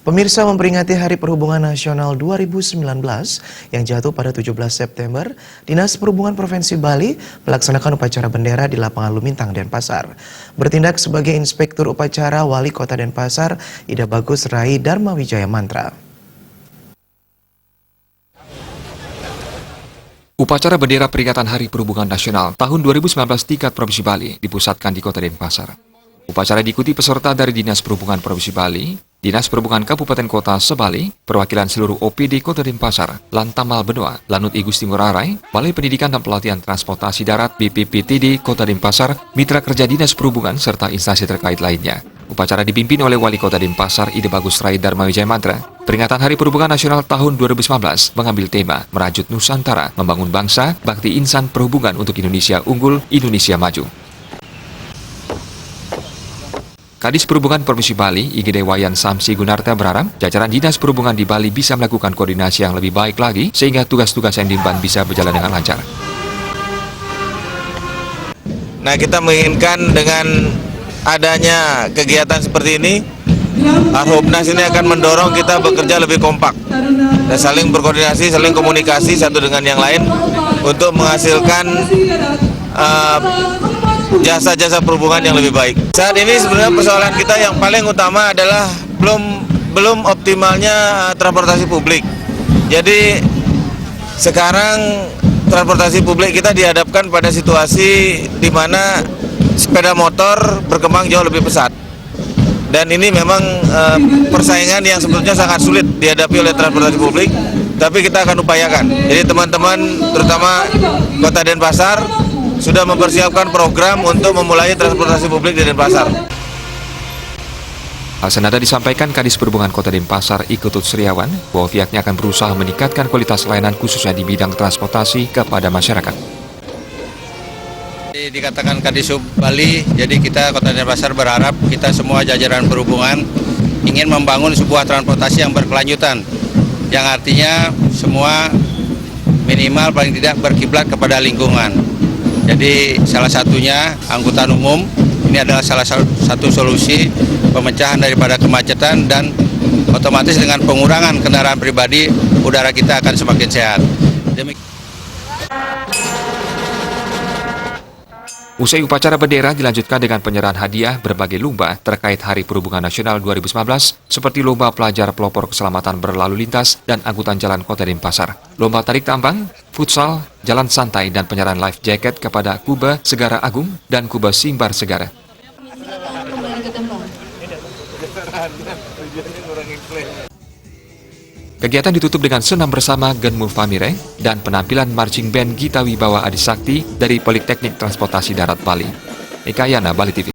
Pemirsa, memperingati Hari Perhubungan Nasional 2019 yang jatuh pada 17 September, Dinas Perhubungan Provinsi Bali melaksanakan upacara bendera di lapangan Lumintang, Denpasar. Bertindak sebagai Inspektur Upacara Wali Kota Denpasar, Ida Bagus Rai Dharma Wijaya Mantra. Upacara bendera peringatan Hari Perhubungan Nasional tahun 2019 tingkat Provinsi Bali dipusatkan di Kota Denpasar. Upacara diikuti peserta dari Dinas Perhubungan Provinsi Bali, Dinas Perhubungan Kabupaten Kota Sebali, perwakilan seluruh OPD Kota Denpasar, Lantamal Benoa, Lanut I Gusti Ngurah Rai, Balai Pendidikan dan Pelatihan Transportasi Darat BPPTD Kota Denpasar, mitra kerja Dinas Perhubungan, serta instansi terkait lainnya. Upacara dipimpin oleh Wali Kota Denpasar Ida Bagus Rai Dharma Wijaya Mantra. Peringatan Hari Perhubungan Nasional tahun 2019 mengambil tema Merajut Nusantara, Membangun Bangsa, Bakti Insan Perhubungan untuk Indonesia Unggul, Indonesia Maju. Kadis Perhubungan Provinsi Bali, IGD Wayan Samsi Gunarta berharap jajaran Dinas Perhubungan di Bali bisa melakukan koordinasi yang lebih baik lagi sehingga tugas-tugas yang diemban bisa berjalan dengan lancar. Nah, kita menginginkan dengan adanya kegiatan seperti ini, Harhubnas ini akan mendorong kita bekerja lebih kompak dan saling berkoordinasi, saling komunikasi satu dengan yang lain untuk menghasilkan jasa-jasa perhubungan yang lebih baik. Saat ini sebenarnya persoalan kita yang paling utama adalah belum optimalnya transportasi publik. Jadi sekarang transportasi publik kita dihadapkan pada situasi di mana sepeda motor berkembang jauh lebih pesat. Dan ini memang persaingan yang sebetulnya sangat sulit dihadapi oleh transportasi publik, tapi kita akan upayakan. Jadi teman-teman, terutama Kota Denpasar, sudah mempersiapkan program untuk memulai transportasi publik di Denpasar. Hal senada disampaikan Kadis Perhubungan Kota Denpasar Iketut Sriawan bahwa pihaknya akan berusaha meningkatkan kualitas layanan khususnya di bidang transportasi kepada masyarakat. Dikatakan Kadisub Bali, jadi kita Kota Denpasar berharap kita semua jajaran perhubungan ingin membangun sebuah transportasi yang berkelanjutan, yang artinya semua minimal paling tidak berkiblat kepada lingkungan. Jadi salah satunya angkutan umum, ini adalah salah satu solusi pemecahan daripada kemacetan dan otomatis dengan pengurangan kendaraan pribadi, udara kita akan semakin sehat. Usai upacara bendera dilanjutkan dengan penyerahan hadiah berbagai lomba terkait Hari Perhubungan Nasional 2019 seperti lomba pelajar pelopor keselamatan berlalu lintas dan angkutan jalan Kota Denpasar, lomba tarik tambang, futsal, jalan santai dan penyerahan life jacket kepada Kuba Segara Agung dan Kuba Simbar Segara. Kegiatan ditutup dengan senam bersama Genmu Famire dan penampilan marching band Gita Wibawa Adisakti dari Politeknik Transportasi Darat Bali. Eka Yana, Bali TV.